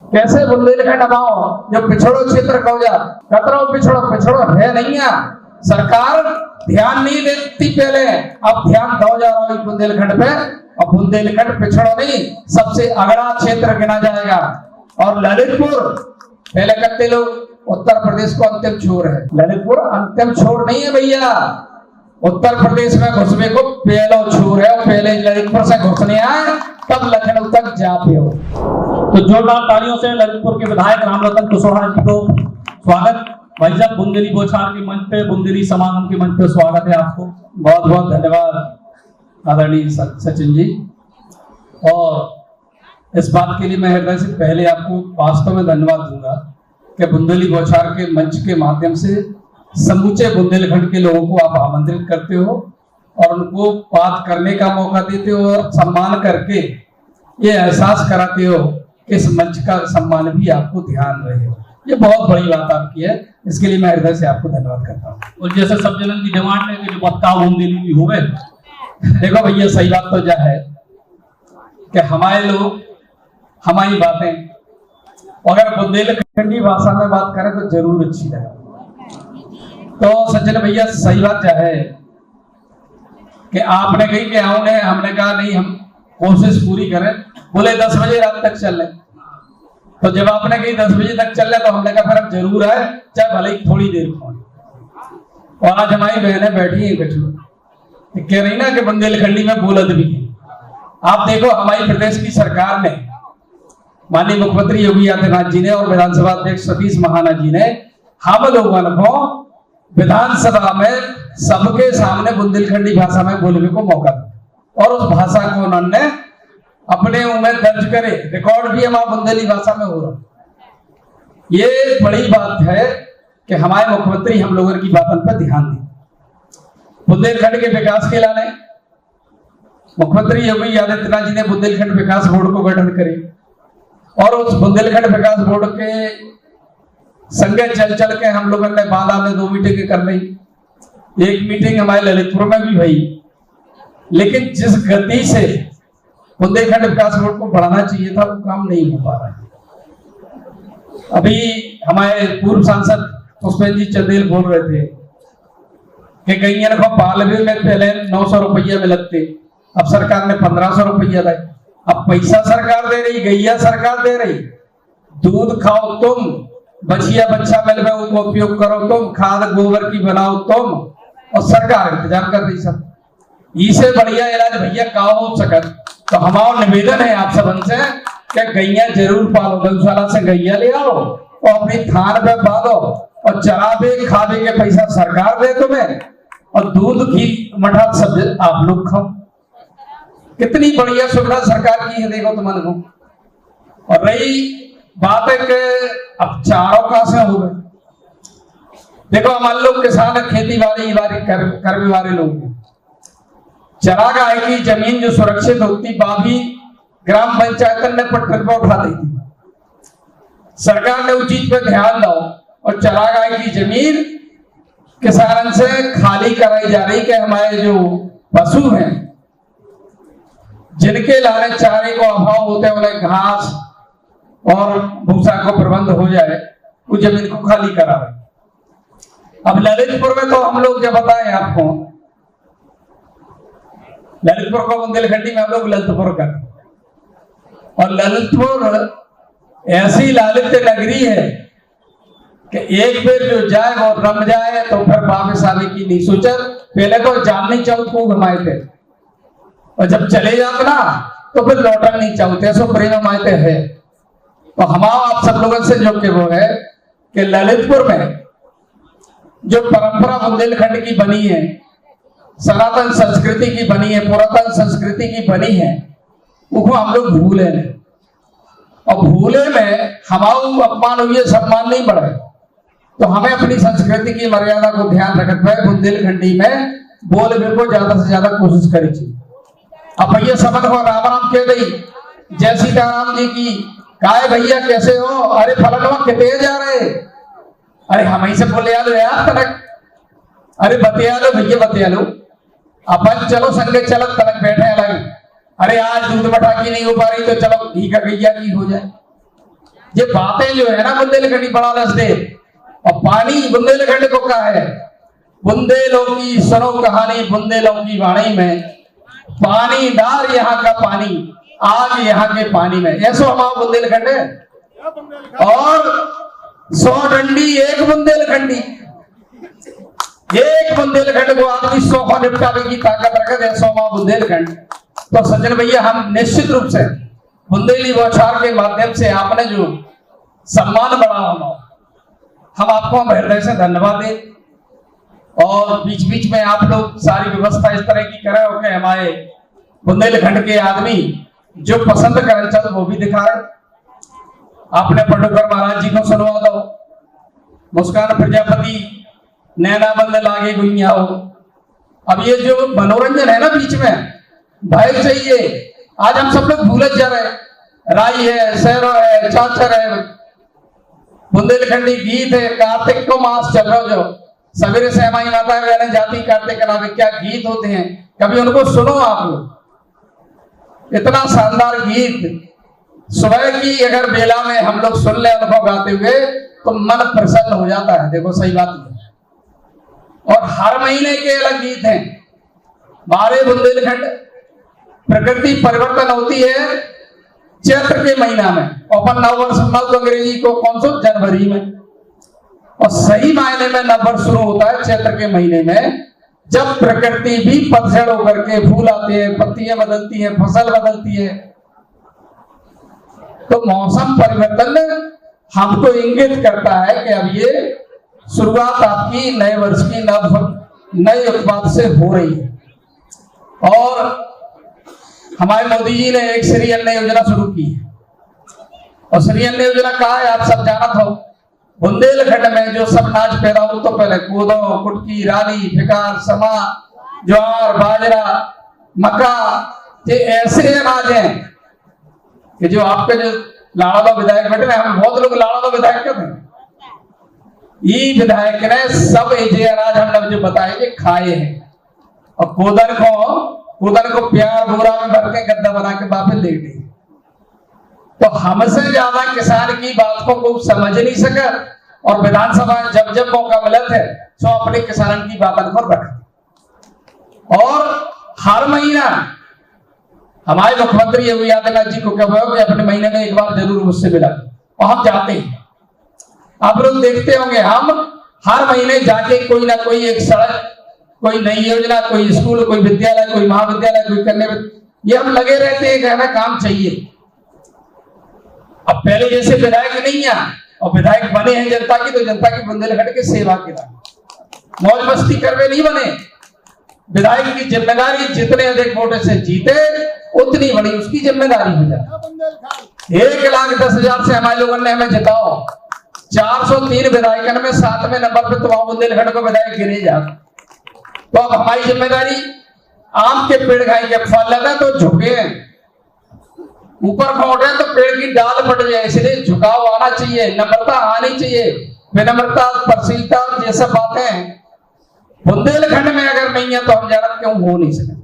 कैसे बुंदेलखंड हमाओ जो पिछड़ो क्षेत्र कहो जा कतरो पिछड़ो है नहीं है। सरकार ध्यान नहीं देती पहले, अब ध्यान दो जा रहा है बुंदेलखंड पे। और बुंदेलखंड पिछड़ो नहीं, सबसे अगड़ा क्षेत्र गिना जाएगा। और ललितपुर पहले कहते लोग उत्तर प्रदेश को अंतिम छोर है, ललितपुर अंतिम छोर नहीं है भैया। उत्तर प्रदेश में घुसने को पहला छोर है, और पहले ललितपुर से घुसने आए तब लखनऊ तक जाते हो। तो जोरदार तालियों से ललितपुर के विधायक रामरतन कुशवाहा जी को स्वागत। भाई साहब बुंदेली बौछार के मंच पे, बुंदेली समागम के मंच पे स्वागत है आपको। बहुत बहुत धन्यवाद आदरणीय सचिन जी। और इस बात के लिए मैं हृदय से पहले आपको वास्तव में धन्यवाद दूंगा कि बुंदेली बौछार के मंच के माध्यम से समूचे बुंदेलखंड के लोगों को आप आमंत्रित करते हो और उनको बात करने का मौका देते हो और सम्मान करके ये एहसास कराते हो कि इस मंच का सम्मान भी आपको ध्यान रहे। ये बहुत बड़ी बात आपकी है, इसके लिए मैं हृदय से आपको धन्यवाद करता हूँ। और जैसे सब जनन की डिमांड है कि जो बतकाव बुंदेली भी हो गए। देखो भैया सही बात तो यह है कि हमारे लोग हमारी बातें अगर बुंदेलखंडी भाषा में बात करें तो जरूर अच्छी लगे। तो सज्जन भैया सही बात यह है कि आपने कही कि हमने कहा नहीं हम कोशिश पूरी करें, बोले 10 बजे रात तक चल रहे। तो जब आपने कही 10 बजे तक चल रहे तो हमने कहा फिर अब जरूर है, चाहे भले ही थोड़ी देर को। और आज हमारी बहनें बैठी हैं कछु कह रही ना कि बुंदेलखंडी में बोलत भी है। आप देखो हमारी प्रदेश की सरकार ने, माननीय मुख्यमंत्री योगी आदित्यनाथ जी ने और विधानसभा अध्यक्ष सतीश महाना जी ने हम लोगों को विधानसभा में सबके सामने बुंदेलखंडी भाषा में बोलने को मौका दिया और उस भाषा को उन्होंने अपने में दर्ज करे, रिकॉर्ड भी हमारा बुंदेली भाषा में हो रहा। ये बड़ी बात है कि हमारे मुख्यमंत्री हम लोगों की बातों पर ध्यान दें। बुंदेलखंड के विकास के लिए मुख्यमंत्री योगी आदित्यनाथ जी ने बुंदेलखंड विकास बोर्ड को गठन करे और उस बुंदेलखंड विकास बोर्ड के संगे चल के हम लोगों ने बांदा में 2 मीटिंग कर ली। एक मीटिंग हमारे ललितपुर में भी भई, लेकिन जिस गति से बुंदेलखंड विकास बोर्ड को बढ़ाना चाहिए था वो काम नहीं हो पा रहा है। अभी हमारे पूर्व सांसद पुष्पेंद्र जी चंदेल बोल रहे थे कि गैया को पालवे में पहले 900 रुपया मिलते, अब सरकार ने 1500 रुपया दिए। अब पैसा सरकार दे रही, गैया सरकार दे रही, दूध खाओ तुम, बछिया बच्चा मिल में उनको उपयोग करो तुम, खाद गोबर की बनाओ तुम, और सरकार इंतजाम कर रही सब। इसे बढ़िया इलाज भैया का हो सकत। तो हमारा निवेदन है आप सबन से कि गैया जरूर पालो, गौशाला से गैया ले आओ और अपनी थान पे बांधो और चरावे खावे के पैसा सरकार दे तुम्हें, और दूध घी मठा सब आप लोग खाओ। कितनी बढ़िया सुविधा सरकार की है, देखो तुमने को। और रही बात है कि अब चारों का से हो गए। देखो हमारे लोग किसान खेती बाड़ी करने वाले लोग, चरागाह की जमीन जो सुरक्षित होती बाभी ग्राम पंचायत ने पट्टर पर उठा दी थी। सरकार ने उस चीज पर ध्यान दो और चरागाह की जमीन किसानों से खाली कराई जा रही कि हमारे जो पशु हैं जिनके लाने चारे को अभाव होते हैं उन्हें घास और भूसा को प्रबंध हो जाए, उस जमीन को खाली करा रहे। अब ललितपुर में तो हम लोग जब बताएं आपको, ललितपुर को बुंदेलखंडी में हम लोग ललितपुर कर, और ललितपुर ऐसी लालित्य नगरी है कि एक बार जो जाए वो रम जाए तो फिर वापस आने की नहीं सोचत। पहले तो जाननी चौथ को घुमाए थे और जब चले जाते ना तो फिर लौटन नहीं चाहते, सो प्रेम मायते है। तो हमारा आप सब लोगों से जो कि वो है कि ललितपुर में जो परंपरा बुंदेलखंड की बनी है, सनातन संस्कृति की बनी है, पुरातन संस्कृति की बनी है, उसको हम लोग भूले नहीं। और भूले में हमारा अपमान हुई, सम्मान नहीं बढ़े। तो हमें अपनी संस्कृति की मर्यादा को ध्यान रखते हुए बुंदेलखंडी में बोलने को ज्यादा से ज्यादा कोशिश करी चाहिए। अब भैया समझ को राम राम कह गई, जय सीताराम जी की काय भैया कैसे हो, अरे फलनवा कितने जा रहे, अरे हम ही से बोले यार तनक, अरे बतिया लो भैया बतिया लो, अपन चलो संगे चलत तनक बैठे अलग, अरे आज दूध मठा की नहीं हो पा रही तो चलो घी का गैया की हो जाए। ये बातें जो है ना बुंदेलखंडी बड़ा रस दे। और पानी बुंदेलखंड को कहा है, बुंदेलों की सुनो कहानी बुंदेलों की वाणी में, पानी डार यहाँ का पानी आग यहाँ के पानी में, ऐसा हमारा बुंदेलखंड है। और 100 डंडी एक बुंदेलखंडी, एक बुंदेलखंड को आदमी 100 को निपटाने की ताकत रखे, ऐसा हमारा बुंदेलखंड। तो सज्जन भैया, हम निश्चित रूप से बुंदेली बौछार के माध्यम से आपने जो सम्मान बढ़ाया, हम आपको हृदय से धन्यवाद दें। और बीच बीच में आप लोग सारी व्यवस्था इस तरह की करे हो कि हमारे बुंदेलखंड के आदमी जो पसंद करें चल वो भी दिखा रहे। आपने पटोकर महाराज जी को सुनवा दो, मुस्कान प्रजापति नैना बंद लागे गुइया हो। अब ये जो मनोरंजन है ना बीच में, भाई चाहिए, आज हम सब लोग भूल जा रहे हैं। राई है, सैरो है, चाचर है, बुंदेलखंडी गीत है, कार्तिक को मास चल रहा जो सवेरे से हमारी माता बहने जाती कार्तिक के नाम क्या गीत होते हैं, कभी उनको सुनो आप लोग। इतना शानदार गीत सुबह की अगर बेला में हम लोग सुन ले उनको गाते हुए तो मन प्रसन्न हो जाता है। देखो सही बात है। और हर महीने के अलग गीत हैं। हमारे बुंदेलखंड प्रकृति परिवर्तन होती है चैत्र के महीना में, अपन नववर्ष मत अंग्रेजी को कौन सा जनवरी में, और सही मायने में नववर्ष शुरू होता है चैत्र के महीने में, जब प्रकृति भी पतझड़ होकर के फूल आते हैं, पत्तियां बदलती हैं, फसल बदलती है। तो मौसम परिवर्तन हमको इंगित करता है कि अब ये शुरुआत आपकी नए वर्ष की नए उत्पाद से हो रही है। और हमारे मोदी जी ने एक श्री अन्न योजना शुरू की है। और श्री अन्न योजना कहा है, आप सब जानत हो, बुंदेलखंड में जो सब नाच पैदा हो तो पहले कूदो, कुटकी, राली, फिकार, समा, ज्वार, बाजरा, मक्का, ये ऐसे अनाज हैं कि जो आपके जो लाड़ावा विधायक बैठे, हम बहुत लोग लाड़ावा विधायक कहते हैं, ये विधायक ने सब ये अनाज हमने जो बताए ये खाए हैं। और कूदन को प्यार बोरा में भर के गद्दा बना के वापस ले गए। तो हमसे ज्यादा किसान की बात को समझ नहीं सका, और विधानसभा जब जब मौका मिला थे तो अपने किसानों की बात पर रखा। और हर महीना हमारे मुख्यमंत्री योगी आदित्यनाथ जी को कहा कि अपने महीने में एक बार जरूर मुझसे मिला, और हम जाते हैं। आप लोग देखते होंगे हम हर महीने जाके कोई ना कोई एक सड़क, कोई नई योजना, कोई स्कूल, कोई विद्यालय, कोई महाविद्यालय, कोई करने में ये हम लगे रहते हैं कि हमें काम चाहिए। अब पहले जैसे विधायक नहीं है, और विधायक बने हैं जनता की, तो जनता की बुंदेलखंड की सेवा के लिए मौज मस्ती करवे नहीं बने। विधायक की जिम्मेदारी जितने अधिक वोट से जीते उतनी बड़ी उसकी जिम्मेदारी हो जाए। 1,10,000 से हमारे लोगों ने हमें जिताओ, 403 विधायकों में 7वें नंबर पे तो बुंदेलखंड को विधायक गिने जा। तो अब हमारी जिम्मेदारी, आम के पेड़ खाएंगे, फल लगा तो झुके, ऊपर को उठे तो पेड़ की डाल पड़ जाए, इसलिए झुकाव आना चाहिए, नम्रता आनी चाहिए, विनम्रता, परशीलता, ये सब बातें बुंदेलखंड में अगर नहीं है तो हम जानते क्यों हो नहीं सकते।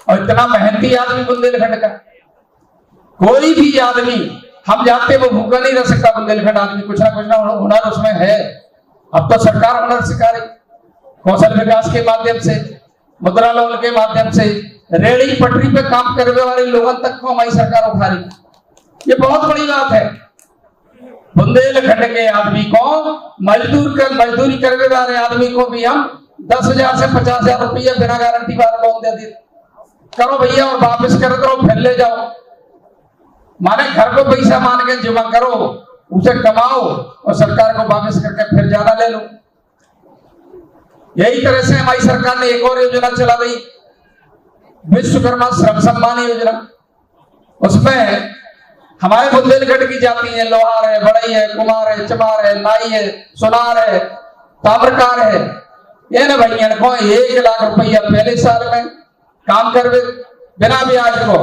और इतना मेहनती आदमी बुंदेलखंड का, कोई भी आदमी हम जानते वो भूखा नहीं रह सकता। बुंदेलखंड आदमी कुछ ना हुनर उसमें है। अब तो सरकार हुनर सिखा रही, कौशल विकास के माध्यम से, मुद्रा लोन के माध्यम से, रेड़ी पटरी पे काम करने वाले लोगों तक को हमारी सरकार उठा रही। ये बहुत बड़ी बात है। बुंदेलखंड के आदमी को मजदूरी करने वाले आदमी को भी हम 10,000 से 50,000 रुपया बिना गारंटी वाला लोन दे दी। करो भैया और वापस कर दो, फिर ले जाओ। माने घर को पैसा मान के जमा करो, उसे कमाओ और सरकार को वापस करके फिर ज्यादा ले लो। यही तरह से हमारी सरकार ने एक और योजना चला दी, विश्वकर्मा श्रम सम्मान योजना। उसमें हमारे बुंदेलखंड की जाति है, लोहार है, बढ़ई है, कुमार है, चमार है, नाई है, सुनार है, ताम्रकार है, ये ना भैया को 1 लाख रुपया पहले साल में काम कर बिना ब्याज को,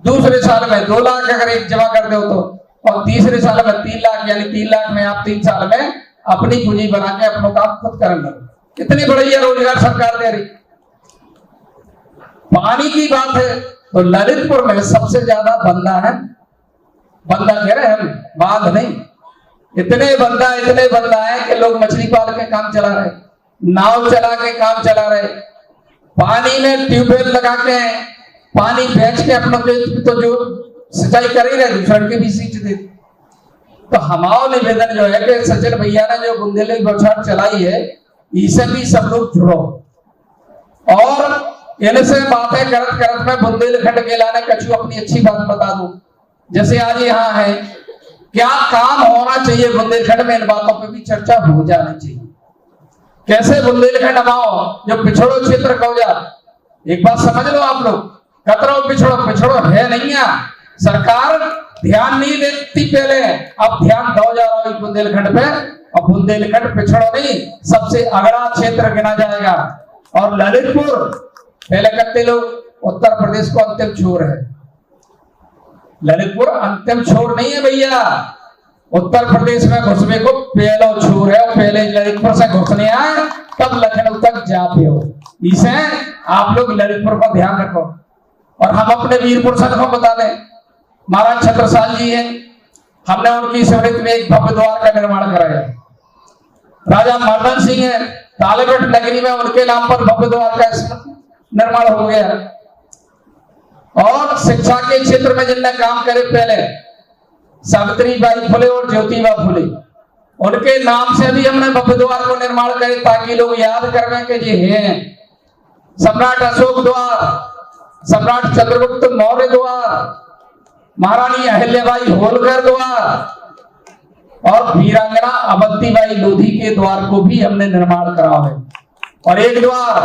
दूसरे साल में 2 लाख अगर एक जमा कर दो तो, और तीसरे साल में 3 लाख, यानी 3 लाख में आप 3 साल में अपनी पूंजी बना के अपना काम खुद करेंगे। इतनी बढ़िया रोजगार सरकार दे रही। पानी की बात है तो ललितपुर में सबसे ज्यादा बंदा है बंदा कह रहे हम, बांध नहीं। इतने बंदा है कि लोग मछली पाल के काम चला रहे, नाव चला के काम चला रहे, पानी में ट्यूबवेल लगा के पानी बेच के अपना तो जो सिंचाई कर ही रहे दूसरे के भी सींच दे। तो हमारा निवेदन जो है कि सचिन भैया ने जो बुंदेली बौछार चलाई है, इसे भी सब लोग जुड़ो और इनसे बातें करत में बुंदेलखंड के लाने कछु अपनी अच्छी बात बता दूं। जैसे आज यहाँ है, क्या काम होना चाहिए बुंदेलखंड में, इन बातों पे भी चर्चा हो जानी चाहिए। कैसे बुंदेलखंड हमाओ जो पिछड़ो क्षेत्र कहो जा, एक बात समझ लो आप लोग, कतरो पिछड़ो है नहीं है, सरकार ध्यान नहीं देती पहले, अब ध्यान दो जा रहा है बुंदेलखंड पे। और बुंदेलखंड पिछड़ो नहीं, सबसे अगड़ा क्षेत्र गिना जाएगा। और ललितपुर पहले कहते लोग उत्तर प्रदेश को अंतिम छोर है, ललितपुर अंतिम छोर नहीं है भैया, उत्तर प्रदेश में घुसने को पहला छोर है। और पहले ललितपुर से घुसने आए तब लखनऊ तक जाते हो। इसे आप लोग ललितपुर का ध्यान रखो। और हम अपने वीरपुर संघ को बता दें, महाराज छत्रसाल जी हैं, हमने उनकी स्मृति में एक भव्य द्वार का निर्माण कराया। राजा मर्दन सिंह है, तालेबेट नगरी में उनके नाम पर भव्य द्वार का निर्माण हो गया। और शिक्षा के क्षेत्र में जिनने काम करे पहले, सावित्रीबाई फुले और ज्योतिबा फुले, उनके नाम से भी हमने भव्य द्वार को निर्माण करे ताकि लोग याद करवें कि ये हैं सम्राट अशोक द्वार, सम्राट चंद्रगुप्त मौर्य द्वार, महारानी अहिल्याबाई होलकर द्वार और वीरांगना अवंतीबाई लोधी के द्वार को भी हमने निर्माण करा है। और एक द्वार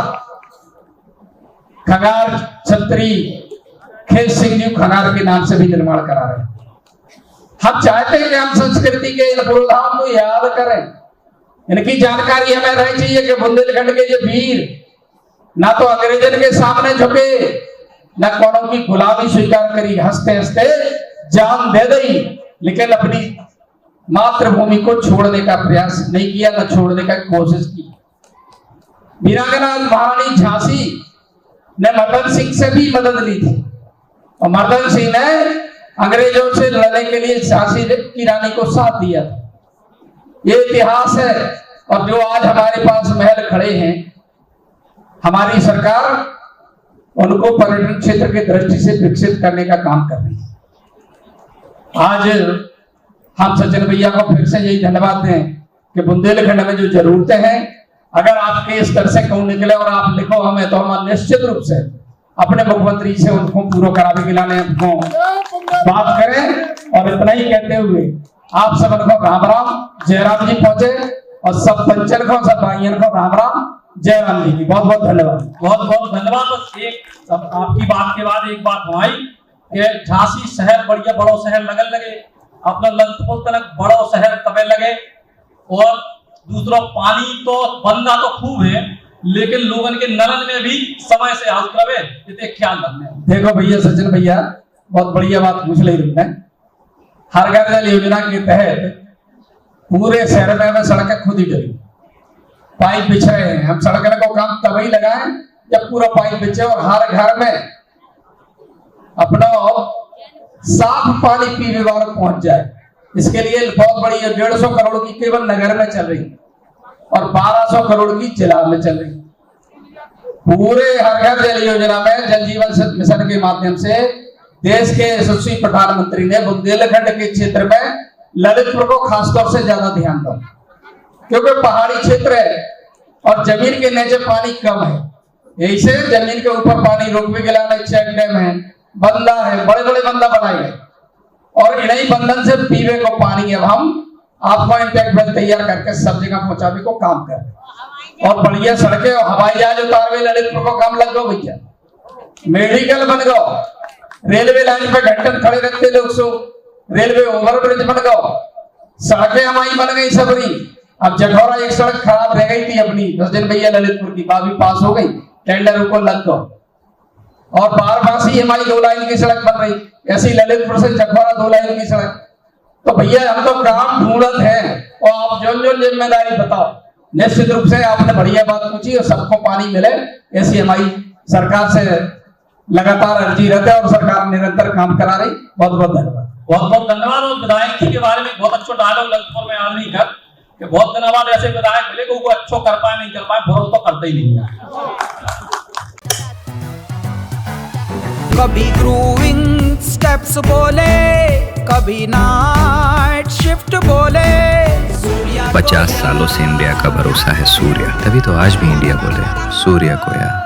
खंगार छत्री खेत सिंह जी खंगार के नाम से भी निर्माण करा रहे हैं। हम चाहते हैं कि हम संस्कृति के इन पुरोधाम को याद करें, इनकी जानकारी हमें रहनी चाहिए कि बुंदेलखंड के ये वीर ना तो अंग्रेजन के सामने झुके, न कौनों की गुलामी स्वीकार करी, हंसते हंसते जान दे दी, लेकिन अपनी मातृभूमि को छोड़ने का प्रयास नहीं किया, न छोड़ने का कोशिश की। वीरांगना महारानी झांसी ने मर्दन सिंह से भी मदद ली थी और मर्दन सिंह ने अंग्रेजों से लड़ने के लिए झांसी की रानी को साथ दिया था। ये इतिहास है। और जो आज हमारे पास महल खड़े हैं, हमारी सरकार उनको पर्यटन क्षेत्र की दृष्टि से विकसित करने का काम कर रही है। आज हम सचिन भैया को फिर से यही धन्यवाद दें कि बुंदेलखंड में जो जरूरतें हैं, अगर आपके इस तरह से कहूं निकले और आप लिखो हमें, तो हम निश्चित रूप से अपने मुख्यमंत्री से उनको पूरा करावे के लाने हमको बात करें। और इतना ही कहते हुए आप सब को राम राम, जयराम जी पहुंचे और सब पंचन को, सब भाइयों को राम राम, जयराम जी की बहुत बहुत धन्यवाद। बहुत बहुत धन्यवाद। बस एक आपकी बात के बाद एक बात हमारी कि झांसी शहर बढ़िया बड़ो शहर लगन लगे, अपना ललितपुर तक बड़ो शहर तबे लगे। और दूसरा पानी तो बंदा तो खूब है, लेकिन लोगन के नलन में भी समय से हाथ रवे, इतने ख्याल रखने। देखो भैया सचिन भैया बहुत बढ़िया बात पूछ ली तुमने। हर घर जल योजना के तहत पूरे शहर में हमें सड़कें खुद ही डली, पाइप बिछ रहे हैं। हम सड़क को काम तभी लगाएं जब पूरा पाइप बिछे और हर घर में अपना साफ पानी पीने वाला पहुंच जाए। इसके लिए बहुत बड़ी 150 करोड़ की केवल नगर में चल रही और 1200 करोड़ की जिला में चल रही। पूरे हर घर जल योजना में जल जीवन मिशन के माध्यम से देश के यशस्वी प्रधानमंत्री ने बुंदेलखंड के क्षेत्र में ललितपुर को खासतौर से ज्यादा ध्यान दो, क्योंकि पहाड़ी क्षेत्र है और जमीन के नीचे पानी कम है। यही से जमीन के ऊपर पानी रोकवे के लिए चेक डैम है, बंदा है, बड़े बड़े बंदा बनाए गए और इन्हीं बंधन से पीने को पानी अब हम आपको इंटैक्ट वेल तैयार करके सब जगह पहुंचाने को काम कर रहे। और बढ़िया सड़कें और हवाई जहाज उतारवे ललितपुर को काम लग गो भैया, मेडिकल बन गो, रेलवे लाइन पे घंटन खड़े रहते लोग सो, रेलवे ओवरब्रिज बन गो, सड़कें हमारी बन गई सबरी। अब जठौरा एक सड़क खराब रह गई थी अपनी 10 दिन भैया ललितपुर की, बात भी पास हो गई, टेंडर को लग गो और बारबासी हमारी 2 लाइन की सड़क बन रही। ऐसी ललितपुर से जखौरा 2 लाइन की सड़क। तो भैया हम तो काम ढूंढत हैं और आप जो जो जिम्मेदारी बताओ। निश्चित रूप से आपने बढ़िया बात पूछी और सबको पानी मिले, ऐसी हमारी सरकार से लगातार अर्जी रहता है और सरकार निरंतर काम करा रही। बहुत बहुत धन्यवाद। बहुत बहुत धन्यवाद। और विधायक जी के बारे में बहुत अच्छा डायलॉग ललितपुर में आदमी कर कि बहुत धन्यवाद ऐसे विधायक मिले को अच्छो कर पाए नहीं कर पाए, भरोसा तो करते ही नहीं है। कभी ग्रूविंग स्टेप्स बोले, कभी नाइट शिफ्ट बोले। 50 सालों से इंडिया का भरोसा है सूर्या, तभी तो आज भी इंडिया बोले सूर्या को यार।